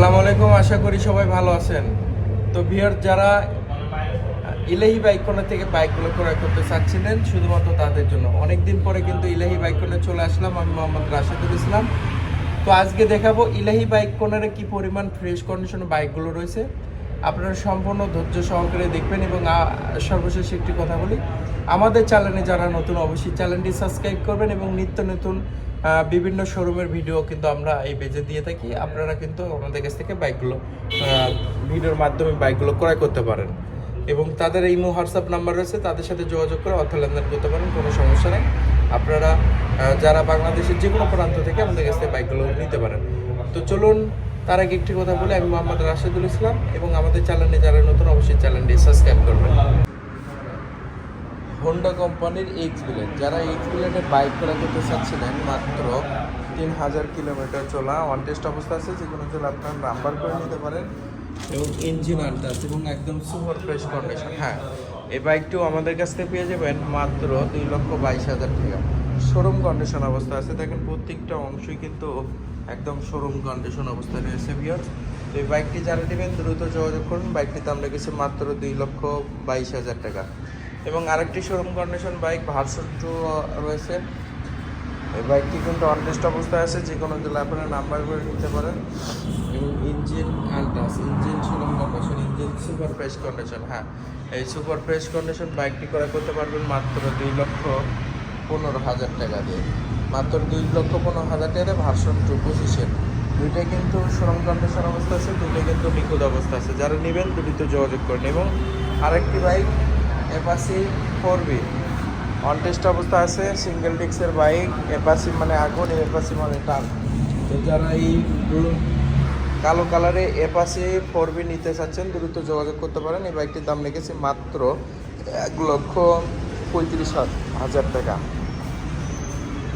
আসসালামু আলাইকুম, আশা করি সবাই ভালো আছেন। তো ভিউয়ার যারা ইলাহি বাইক কর্নার থেকে বাইকগুলো ক্রয় করতে চাচ্ছিলেন, শুধুমাত্র তাদের জন্য অনেকদিন পরে কিন্তু ইলাহি বাইক কর্নারে চলে আসলাম। আমি মোহাম্মদ রাশেদুল ইসলাম। তো আজকে দেখাবো ইলাহি বাইক কর্নারে কি পরিমাণ ফ্রেশ কন্ডিশনে বাইকগুলো রয়েছে। আপনারা সম্পূর্ণ ধৈর্য সহকারে দেখবেন এবং সর্বশেষ একটি কথা বলি, আমাদের চ্যানেলে যারা নতুন অবশ্যই চ্যানেলটি সাবস্ক্রাইব করবেন এবং নিত্য নতুন বিভিন্ন শোরুমের ভিডিও কিন্তু আমরা এই পেজে দিয়ে থাকি। আপনারা কিন্তু আমাদের কাছ থেকে বাইকগুলো ভিডিওর মাধ্যমে বাইকগুলো ক্রয় করতে পারেন এবং তাদের ইমো হোয়াটসঅ্যাপ নাম্বার রয়েছে, তাদের সাথে যোগাযোগ করে অর্থ লেনদেন করতে পারেন, কোনো সমস্যা নেই। আপনারা যারা বাংলাদেশের যে কোনো প্রান্ত থেকে আমাদের কাছ থেকে বাইকগুলো নিতে পারেন। তো চলুন, তার আগে একটি কথা বলে, আমি মোহাম্মদ রাশেদুল ইসলাম এবং আমাদের চ্যানেলে যারা নতুন অবশ্যই চ্যানেলটি সাবস্ক্রাইব করবেন। হোন্ডা কোম্পানির এক্স ব্লেড, যারা এক্স ব্লেডের বাইক ক্রয় করতে চাচ্ছিলেন, মাত্র 3000 কিলোমিটার চলা, অন টেস্ট অবস্থা আছে, যে কোনো চলে আপনার নাম্বার করে নিতে পারেন এবং ইঞ্জিন আনটাচ এবং একদম সুপার ফ্রেশ কন্ডিশন। হ্যাঁ, এই বাইকটিও আমাদের কাছ থেকে পেয়ে যাবেন মাত্র 2,22,000 টাকা। শোরুম কন্ডিশন অবস্থা আছে, দেখেন প্রত্যেকটা অংশই কিন্তু একদম শোরুম কন্ডিশন অবস্থায় রয়েছে ভিউয়ার্স। তো এই বাইকটি যারা নেবেন দ্রুত যোগাযোগ করুন। বাইকটিতে আমরা গেছি মাত্র 2,22,000 টাকা। এবং আরেকটি শোরুম কন্ডিশন বাইক ভার্সন 2 রয়েছে। এই বাইকটি কিন্তু অনটেস্ট অবস্থায় আছে, যে কোনো জেলায় আপনারা নাম্বার করে নিতে পারেন এবং engine untouch, engine showroom condition, engine super fresh condition. হ্যাঁ, এই সুপার ফ্রেশ কন্ডিশন বাইকটি ক্রয় করতে পারবেন মাত্র 2,15,000 টাকা দিয়ে। মাত্র 2,15,000 টাকা দিয়ে ভার্সন 2 পজিশন। দুইটাই কিন্তু শোরুম কন্ডিশন অবস্থা আছে, দুইটাই কিন্তু নিখুঁত অবস্থা আছে। যারা নেবেন দ্রুত যোগাযোগ করেন। এবং আরেকটি bike Apache 4B on test অবস্থা আছে, সিঙ্গেল ডিস্কের বাইক। অ্যাপাচি মানে আগুন, অ্যাপাচি মানে টান। তো যারা এই কালো কালারে অ্যাপাচি 4B নিতে চাচ্ছেন দ্রুত যোগাযোগ করতে পারেন। এই বাইকটির দাম রেখেছি মাত্র 1,35,000 টাকা।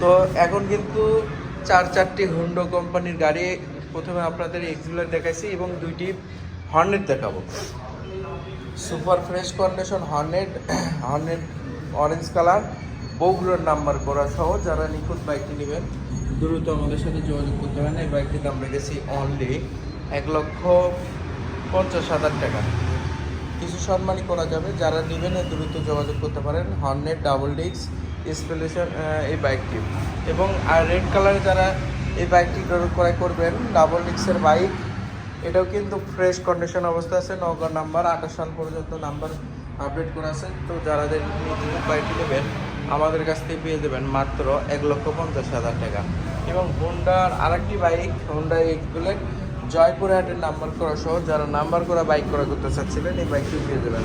তো এখন কিন্তু চারটি হুন্ডা কোম্পানির গাড়ি, প্রথমে আপনাদের এক্সপ্লেন দেখাইছি এবং দুইটি হর্নেট দেখাবো। Super fresh condition Hornet orange colour, বগুড়ার নাম্বার করা সহ। যারা নিখুঁত বাইকটি নেবেন দ্রুত আমাদের সাথে যোগাযোগ করতে পারেন। এই বাইকটির দাম রেখেছি অনলি 1,50,000 টাকা। কিছু সম্মানই করা যাবে, যারা নেবেন দ্রুত যোগাযোগ করতে পারেন। হর্নেট ডাবল ডিস্ক স্পেলেশন এই বাইকটি। এবং আর রেড কালারে যারা এই বাইকটি ক্রয় করবেন, ডাবল ডিস্কের বাইক, এটাও কিন্তু ফ্রেশ কন্ডিশন অবস্থা আছে। নগর নাম্বার 28 সাল পর্যন্ত নাম্বার আপডেট করা আছে। তো যারা বাইকটি নেবেন আমাদের কাছ থেকে পেয়ে দেবেন মাত্র 1,50,000 টাকা। এবং হোন্ডার আরেকটি বাইক, হোন্ডা এক্স ব্লেড জয়পুরহাটের নাম্বার করা সহ, যারা নাম্বার করা বাইক ক্রয় করতে চাচ্ছিলেন এই বাইকটি পেয়ে যাবেন।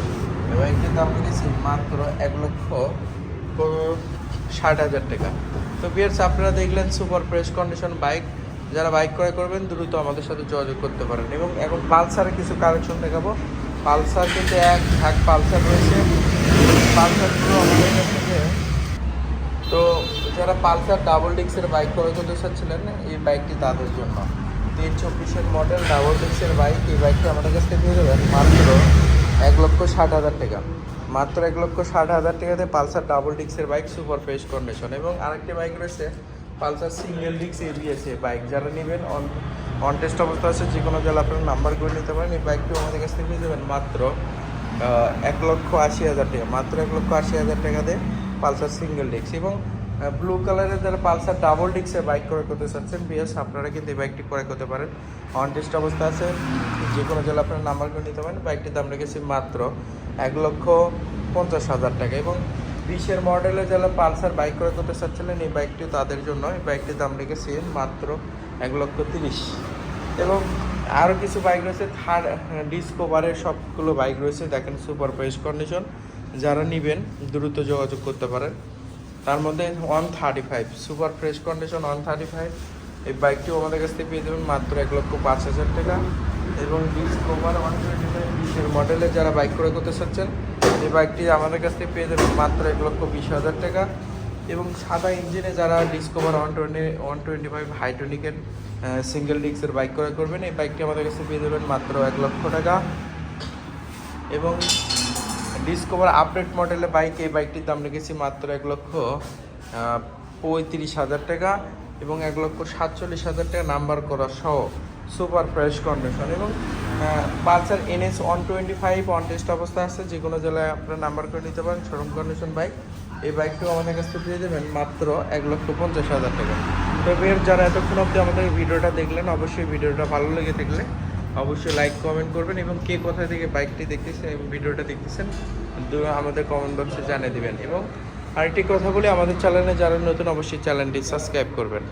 এই বাইকটির দাম রেখেছি মাত্র 1,60,000 টাকা। তো বিয়ার্স, আপনারা দেখলেন সুপার ফ্রেশ কন্ডিশন বাইক। যারা বাইক ক্রয় করবেন দ্রুত আমাদের সাথে যোগাযোগ করতে পারেন। এবং এখন পালসারের কিছু কালেকশন দেখাবো। পালসার কিন্তু এক ভাগ পালসার রয়েছে, পালসারগুলো আমাদের কাছ থেকে। তো যারা পালসার ডাবল ডিস্কের বাইক ক্রয় করতে চাচ্ছিলেন, এই বাইকটি তাদের জন্য। 324-এর মডেল ডাবল ডিস্কের বাইক, এই বাইকটি আমাদের কাছ থেকে পেয়ে যাবেন মাত্র 1,60,000 টাকা। মাত্র 1,60,000 টাকাতে পালসার ডাবল ডিস্কের বাইক, সুপার ফ্রেশ কন্ডিশন। এবং আরেকটি বাইক রয়েছে Pulsar single disc ABS bike. যারা নেবেন অন টেস্ট অবস্থা আছে, যে কোনো জেলা আপনার নাম্বার করে নিতে পারেন। এই বাইকটিও আমাদের কাছ থেকে পেয়ে যাবেন মাত্র 1,80,000 টাকা। মাত্র 1,80,000 টাকাতে পালসার সিঙ্গেল ডিস্ক। এবং ব্লু কালারের যারা পালসার ডাবল ডিস্কের বাইক ক্রয় করতে চাচ্ছেন, বিএস আপনারা কিন্তু এই বাইকটি ক্রয় করতে পারেন। অন টেস্ট অবস্থা আছে, যে কোনো জেলা আপনার নাম্বার করে নিতে পারেন। বাইকটির দাম রেখেছি মাত্র 1,50,000 টাকা। এবং 20-এর মডেলে যারা পালসার বাইক ক্রয় করতে চাচ্ছিলেন, এই বাইকটিও তাদের জন্য। এই বাইকটির দাম রেখেছি মাত্র 1,30,000। এবং আরও কিছু বাইক রয়েছে, থার্ড ডিসকভারের সবগুলো বাইক রয়েছে, দেখেন সুপার ফ্রেশ কন্ডিশন। যারা নেবেন দ্রুত যোগাযোগ করতে পারেন। তার মধ্যে 135 সুপার ফ্রেশ কন্ডিশন 135, এই বাইকটিও আমাদের কাছ থেকে পেয়ে যাবেন মাত্র 1,05,000 টাকা। এবং ডিসকভার 125 20-এর মডেলে যারা বাইক ক্রয় করতে চাচ্ছেন, এই বাইকটি আমাদের কাছ থেকে পেয়ে যাবেন মাত্র 1,20,000 টাকা। এবং সাদা ইঞ্জিনে যারা ডিসকভার 125 হাইড্রোলিকের সিঙ্গেল ডিস্কের বাইক ক্রয় করবেন, এই বাইকটি আমাদের কাছে পেয়ে যাবেন মাত্র 1,00,000 টাকা। এবং ডিসকভার আপডেট মডেলের বাইক, এই বাইকটির দাম রেখেছি মাত্র 1,35,000 টাকা। এবং 1,47,000 টাকা নাম্বার করা সহ সুপার ফ্রেশ কন্ডিশন এবং পালসার NS 125 অন টেস্ট অবস্থা আছে, যে কোনো জেলায় আপনার নাম্বার করে নিতে পারেন। শোরুম কন্ডিশন বাইক, এই বাইকটিও আমাদের কাছ থেকে পেয়ে যাবেন মাত্র 1,50,000 টাকা। তো এর যারা এতক্ষণ অবধি আমাদের ভিডিওটা দেখলেন, অবশ্যই ভিডিওটা ভালো লেগে থাকলে অবশ্যই লাইক কমেন্ট করবেন এবং কে কোথা থেকে বাইকটি দেখতেছেন এবং ভিডিওটা দেখতেছেন আমাদের কমেন্ট বক্সে জানিয়ে দিবেন। এবং আরেকটি কথা বলি, আমাদের চ্যানেলে যারা নতুন অবশ্যই চ্যানেলটি সাবস্ক্রাইব করবেন।